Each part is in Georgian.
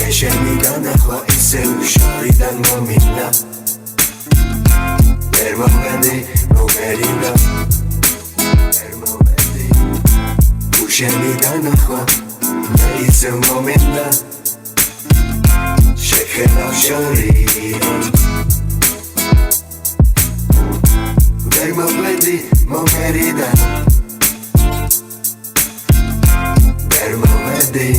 მე შენი განახვა ისევ შორიდან მომინდა ვერ მოვედი მომერიდა ვერ მოვედი თუ შენი განახვა მე ისევ მომინდა შეხედავ შორიდან ვერ მოვედი მომერიდა ვერ მოვედი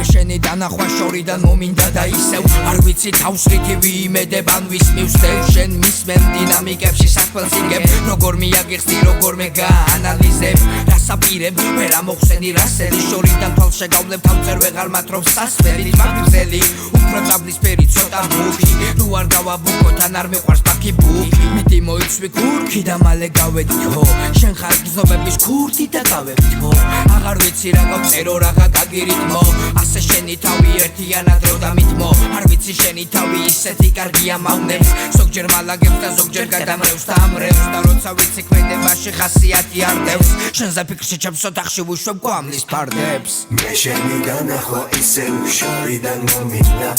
მე შენი დანახვა შორიდან მომინდა და ისევ არ ვიცი თავს რითი ვიიმედებ ან ვის მივსდევ შენ მისმენ დინამიკებში საქმელს იგებ როგორ მიაგიხსნი როგორ მე გაანალიზებ რას აპირებ ვერ ამოხსენი რასელი შორიდან თვალ შეგავლებ თავწერ ვეღარ მათრობ სასმელი მაგრძელი უფრო წაბლისფერი ცოტა მუქი თუ არ გავაბუქო თან არ მიყვარს პაკი ბუქი მეტი მოიცვი ქურქი და მალე გავედი ხო შენ ხარ გზნობების ქურთი და გავედი ხო აღარ ვიცი რა გავწერო რაღა გაგირით мо ასე შენი თავი ერთიანად რო დამითმო არ ვიცი შენი თავი ისეთი კარგია მავნებს ზოგჯერ მალაგებს და ზოგჯერ გადამრევს და ამრევს და როცა ვიცი ქმედებაში ხასიათი არდევს შენზე ფიქრში ჩემს ოთახში ვუშვებ გვამლის ფარდებს მე შენი განახვა ისევ შორიდან მომინდა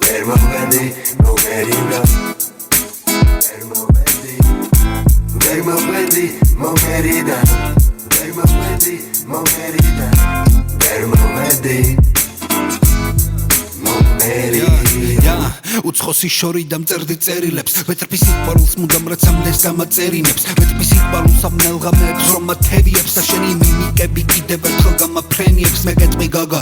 ვერ მოვედი მომერიდა ვერ მოვედი ვერ მოვედი მომერიდა ვერ მოვედი მომერიდა ვერ მოვედი მომერიდა უცხოსი შორიდან მწერდი წერილებს ვეტრფი სიყვარულს მუდამ რაც ამდენს გამაწერინებს ვეტრფი სიყვარულს ამნელღამებს რომ მათევიებს და შენი მიმიკები კიდევ ერთხელ გამაფრენიებს მე გეტყვი გოგო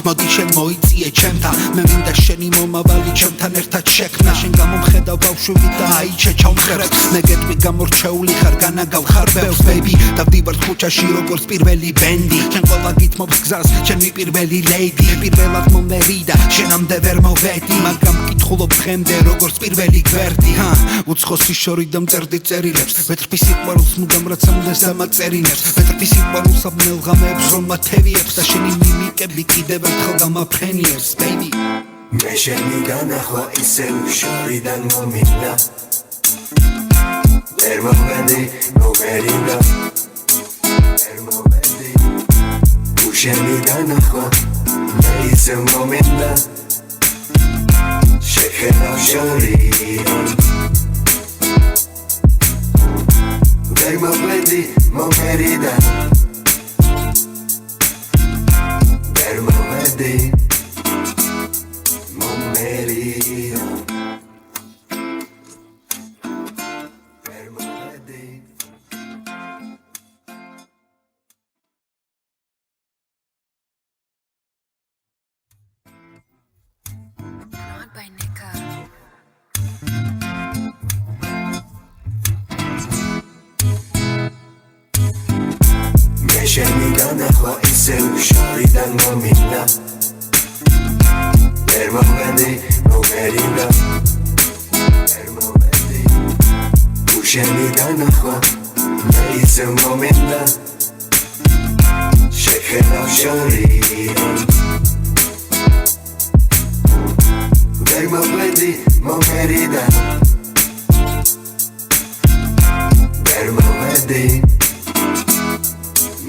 მოდი შენ მოიწიე ჩემთან მე მინდა შენი მომავალი ჩემთან ერთად შექმნა შენ გამომხედავ ბავშვი და აიჩე ჩაუმხრებს მე გეტყვი გამორჩეული ხარ განაგავ ხარ ბევრს ბეიბი და ვდივართ ქუჩაში როგორც პირველი ბენდი შენ ყველა გითმობს გზას ჩემი პირველი ლეიდი პირველად მომერიდა შენამდე ვერ მოვედი მაგრამ მკითხულობ დღემდე როგორც პირველი გვერდი უცხოსი შორიდან მწერდი წერილებს ვეტრფი სიყვარულს მუდამ რაც ამდენს გამაწერინებს ვეტრფი სიყვარულს ამნელღამებს რომ მათევიებს და შენი მიმიკები კიდევ ერთხელ გამაფრენიებს ბეიბი მე შენი განახვა ისევ შორიდან მომინდა ვერ მოვედი მომერიდა ვერ მოვედი თუ შენი განახვა მე ისევ მომინდა შეხედავ შორიდან ვერ მოვედი მომერიდა ვერ მოვედი მომერიდა ვერ მოვედი by Nika. მე შენი განახვა ისევ შორიდან მომინდა ვერ მოვედი მომერიდა ვერ მოვედი თუ შენი განახვა მე ისევ მომინდა შეხედავ შორიდან ვერ მოვედი მომერიდა ვერ მოვედი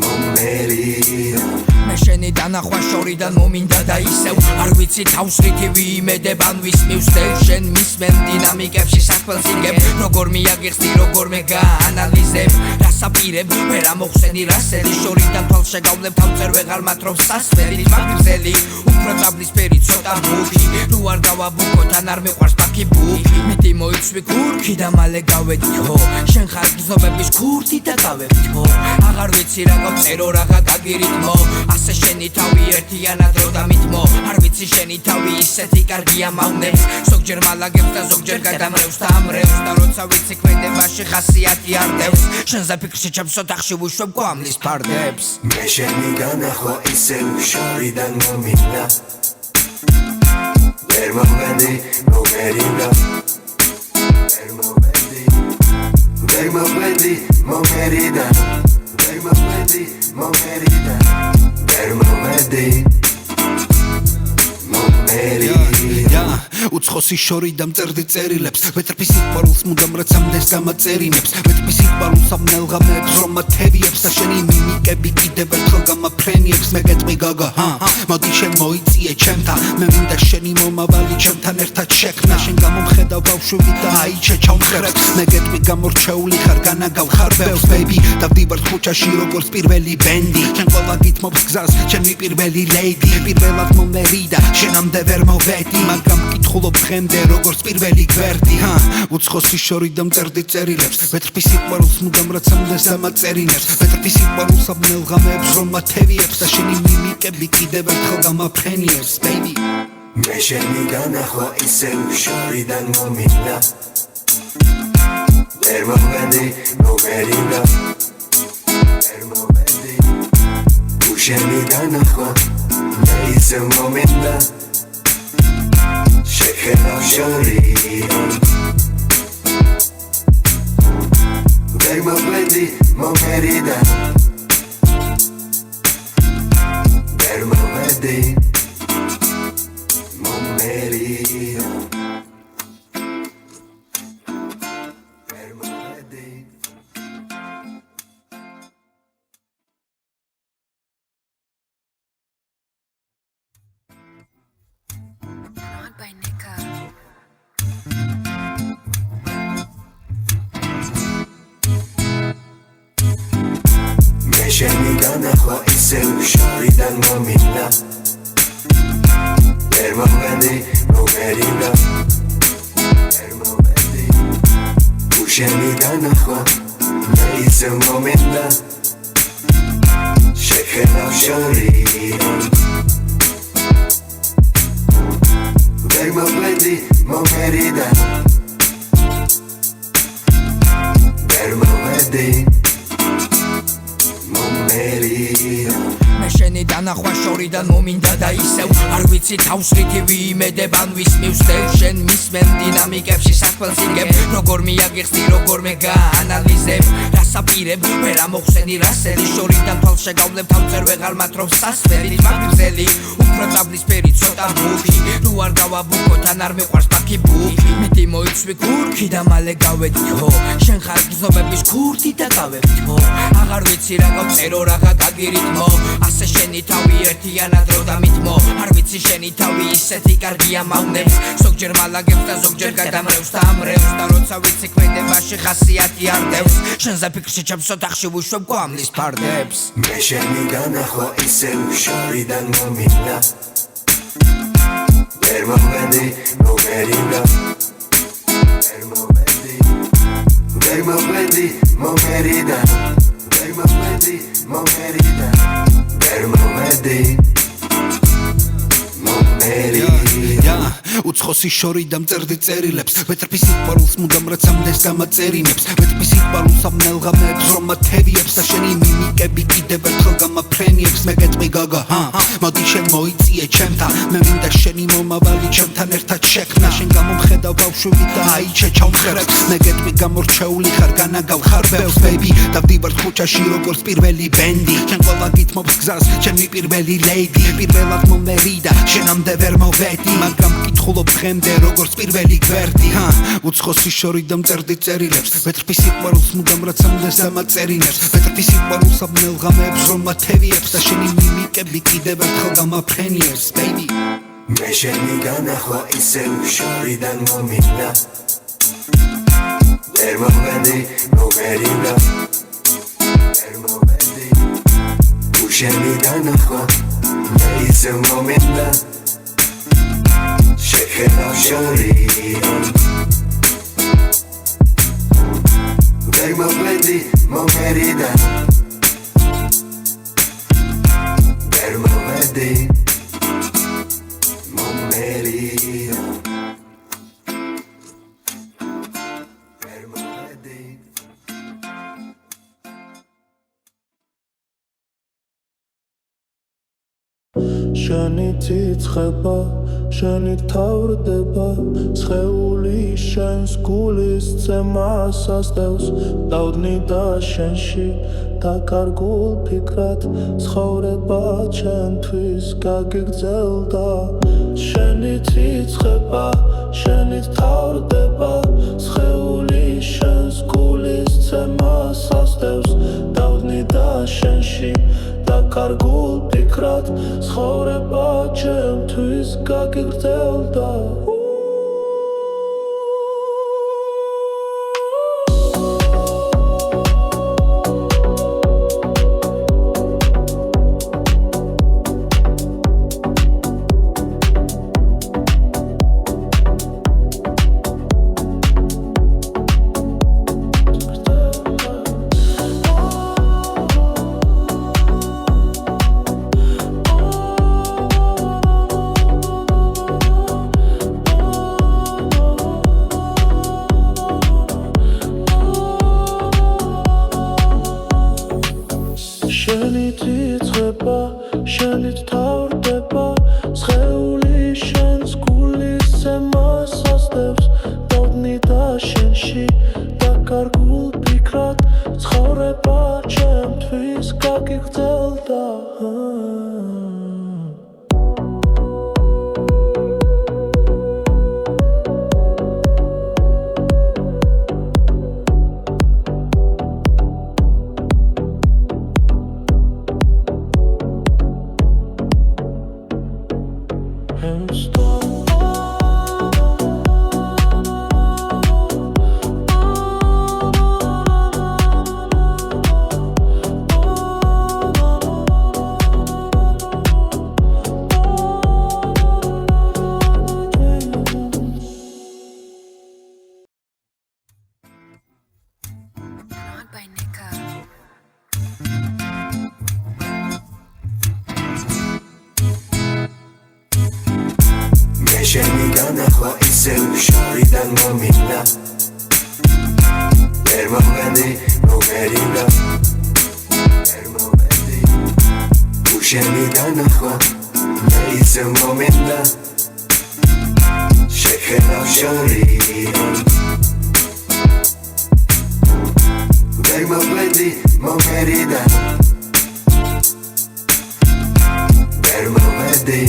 მომერიდა მე შენი დანახვა შორიდან მომინდა და ისევ არ ვიცი თავს რითი ვიიმედებ ან ვის მივსდევ შენ მისმენ დინამიკებში საქმელს იგებ როგორ მიაგიხსნი როგორ მე გაანალიზებ რას აპირებ ვერ ამოხსენი რასელი შორიდან თვალ შეგავლებ თავწერ ვეღარ მათრობ სასმელი მაგრძელი უფრო წაბლისფერი ცოტა მუქი თუ არ გავაბუქო თან არ მიყვარს პაკი ბუქი მეტი მოიცვი ქურქი და მალე გავედი ხო შენ ხარ გზნობების ქურთი და გავედი ხო აღარ ვიცი რა გავწერო რაღა გაგირით мо ასე შენი თავი ერთიანად რო დამითმო არ ვიცი შენი თავი ისეთი კარგია მავნებს ზოგჯერ მალაგებს და ზოგჯერ გადამრევს და ამრევს და როცა ვიცი ქმედებაში ხასიათი არდევს შენზე ფიქრში ჩემს ოთახში ვუშვებ გვამლის ფარდებს მე შენი განახვა ისევ შორიდან მომინდა ვერ მოვედი მომერიდა ვერ მოვედი ვერ მოვედი მომერიდა ვერ მოვედი მომერიდა ვერ მოვედი მომერიდა უცხოსი შორი და მწერდი წერილებს ვეტრფი სიყვარულს მუდამ რაც ამდენს გამაწერინებს ვეტრფი სიყვარულს ამნელღამებს რომ მათევიებს და შენი მიმიკები კიდევ ერთხელ გამაფრენიებს მე გეტყვი გოგო მოდი შენ მოიწიე ჩემთან მე მინდა შენი მომავალი ჩემთან ერთად შექმნა შენ გამომხედავ ბავშვი და აიჩე ჩავნხრებს მე გეტყვი გამორჩეული ხარ განაგავ ხარ ბევრს baby დავდივარ ქუჩაში როგორც პირველი ბენდი შენ ყველა გითმობს გზას ჩემი პირველი lady პირველად მომერიდა შენამდე ვერ მოვედი მაგრამ მკითხულობ დღემდე როგორც პირველი გვერდი უცხოსი შორი და მწერდი წერილებს ვეტრფი სიყვარულს მუდამ რაც ამდენს დამაწერინებს ვეტრფი სიყვარულს ამნელღამებს რომ მათევიებს და შენი მიმიკები კიდევ ერთხელ გამაფრენიებს baby მე შენი განახვა ისევ შორიდან მომინდა ვერ მოვედი მომერიდა ვერ მოვედი შენი განახვა მე ისევ მომინდა შეხედავ შორიდან ვერ მოვედი მომერიდა ვერ მოვედი მომერიდა ვერ მოვედი Not by Nika. მე შენი განახვა ისევ შორიდან მომინდა ვერ მოვედი მომერიდა ვერ მოვედი შენი განახვა მე ისევ მომინდა შეხედავ შორიდან ვერ მოვედი მომერიდა ვერ მოვედი მომერიდა მე შენი დანახვა შორიდან მომინდა და ისევ არ ვიცი თავს რითი ვიიმედებ ან ვის მივსდევ შენ მისმენ დინამიკებში საქმელს იგებ როგორ მიაგიხსნი როგორ მე გაანალიზებ რას აპირებ ვერ ამოხსენი რასელი შორიდან თვალს შეგავლებ თავწერ ვეღარ მათრობს სასმელი მაგზელი უფრო წაბლისფერი ცოტა მუქი თუ არ გავაბუქო თან არ მიყვარს პაკი ბუქი მეტი მოიცვი ქურქი და მალე გავედი ხო შენ ხარ გზნობების ქურთი და გავედი ხო აღარ ვიცი რა გავწერო რაღა გაგირით мо ასე შენი თავი ერთიანად რო დამითმო არ ვიცი შენი თავი ისეთი კარგია მავნებს ზოგჯერ მალაგებს და ზოგჯერ გადამრევს და ამრევს და როცა ვიცი ქმედებაში ხასიათი არდევს შენზე ფიქრში ჩემს ოთახში ვუშვებ გვამლის ფარდებს მე შენი განახვა ისევ შორიდან მომინდა ვერ მოვედი მომერიდა ვერ მოვედი ვერ მოვედი მომერიდა ვერ მოვედი მომერიდა ვერ მოვედი მომერიდა უცხოსი შორი და მწერდი წერილებს ვეტრფი სიყვარულს მუდამ რაც ამდენს გამაწერინებს ვეტრფი სიყვარულს ამნელღამებს რომ მათევიებს და შენი მიმიკები კიდევ ერთხელ გამაფრენიებს მე გეტყვი გოგო მოდი შენ მოიწიე ჩემთან მე მინდა შენი მომავალი ჩემთან ერთად შექმნა შენ გამომხედავ ბავშვი და აიჩე ჩავნხრებს მე გეტყვი გამორჩეული ხარ განაგავ ხარ ბევრს baby დავდივარ ქუჩაში როგორც პირველი ბენდი შენ ყველა გითმობს გზას ჩემი პირველი lady პირველად მომერიდა შენამდე ვერ მოვედი მაგრამ მკითხულობ დღემდე როგორც პირველი გვერდი უცხოსი შორი და მწერდი წერილებს ვეტრფი სიყვარულს მუდამ რაც ამდენს დამაწერინებს ვეტრფი სიყვარულს ამნელღამებს რომ მათევიებს და შენი მიმიკები კიდევ ერთხელ გამაფრენიებს baby მე შენი განახვა ისევ შორიდან მომინდა ვერ მოვედი მომერიდა ვერ მოვედი შენი განახვა მე ისევ მომინდა შეხედავ შორიდან ვერ მოვედი მომერიდა ვერ მოვედი მომერიდა ვერ მოვედი შენი ციცხება შენი თავრდება სხეული შენს გულის წემას ასდევს დავდნი და შენში დაკარგულ ფიქრად ცხოვრება ჩემთვის გაგიგრძელდა შენი ციცხება დაკარგულ ფიქრად ცხოვრება ჩემთვის გაგიგრძელდა შენით იწყება, შენით თავრდება სხეული შენს გულისზე მასასდევს დავდნი და შენში დაკარგულ ფიქრად ცხოვრება ჩემთვის გაგიგრძელდა Rock by Nika. მე შენი განახვა ისევ შორიდან მომინდა ვერ მოვედი მომერინდა ვერ მოვედი თუ შენი განახვა მე ისევ მომინდა შეხედავ შორიდან ვერ მოვედი მომერინდა ვერ მოვედი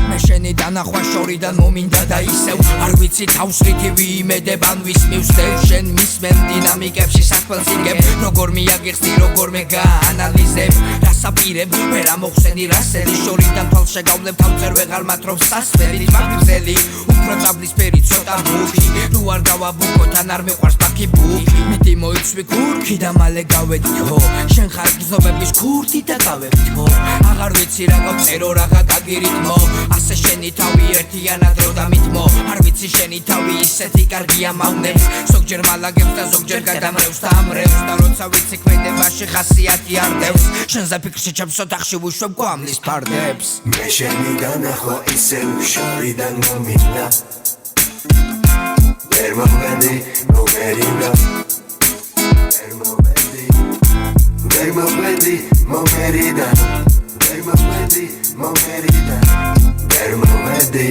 მე შენი დანახვა შორიდან მომინდა და ისევ არ ვიცი თავს რითი ვიიმედებ ან ვის მივსდევ შენ მისმენ დინამიკებში საქმელს იგებ როგორ მიაგიხსნი როგორ მე გაანალიზებ რას აპირებ ვერ ამოხსენი რასელი შორიდან თვალ შეგავლებ თავწერ ვეღარ მათრობ სასმელი მაგრძელი უფრო წაბლისფერი ცოტა მუქი თუ არ გავაბუქო თან არ მიყვარს ბაქი ბუქი მიტი მოიცვი ქურქი და მალე გავედიქო შენ ხარ გზნობების ქურთი და გავედიქო აღარ ვიცი რა გავწერო რაღა დაგირითმო ასე შენი თავი ერთიანად რო დამითმო არ ვიცი შენი თავი ისეთი კარგია მავნებს ზოგჯერ მალაგებს და ზოგჯერ გადამრევს და ამრევს და როცა ვიცი ქმედებაში ხასიათი არდევს შენზე ფიქრში ჩემს ოთახში ვუშვებ გვამლის ფარდებს მე შენი განახვა ისევ შორიდან მომინდა ვერ მოვედი მომერინდა ვერ მოვედი ვერ მოვედი მომერინდა ვერ მოვედი მომერინდა ვერ მოვედი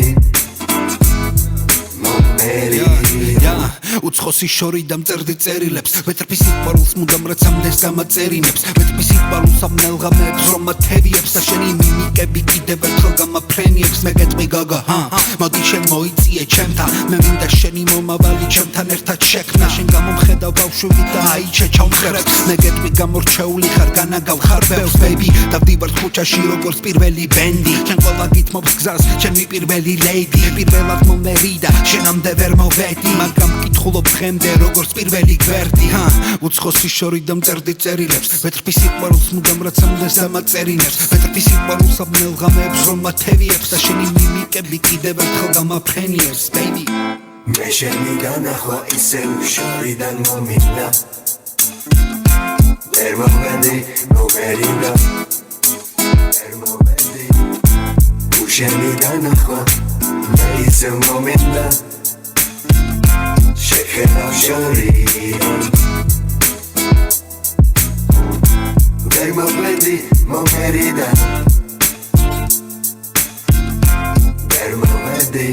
მომერინდა უცხოსი შორიდან მწერდი წერილებს ვეტრფი სიყვარულს მუდამ რაც ამდენს გამაწერინებს ვეტრფი სიყვარულს ამნელღამებს რომ მათევიებს და შენი მიმიკები კიდევ ერთხელ გამაფრენიებს მე გეტყვი გოგო მოდი შენ მოიწიე ჩემთან მე მინდა შენი მომავალი ჩემთან ერთად შექმნა შენ გამომხედავ ბავშვი და აიჩე ჩაუმხრებს მე გეტყვი გამორჩეული ხარ განაგავ ხარ ბევრს ბეიბი დავდივართ ქუჩაში როგორც პირველი ბენდი შენ ყველა გითმობს გზას ჩემი პირველი ლეიდი პირველად მომერიდა შენამდე ვერ მოვედი მაგრამ მკითხულობ დღემდე როგორც პირველი გვერდი უცხოსი შორიდან მწერდი წერილებს ვეტრფი სიყვარულს მუდამ რაც ამდენს გამაწერინებს ვეტრფი სიყვარულს ამნელღამებს რომ მათევიებს და შენი მიმიკები კიდევ ერთხელ გამაფრენიებს ბეიბი მე შენი განახვა ისევ შორიდან მომინდა ვერ მოვედი მომერინდა ვერ მოვედი თუ შენი განახვა მე ისევ მომინდა შეხედავ შორიდან ვერ მოვედი მომერინდა ვერ მოვედი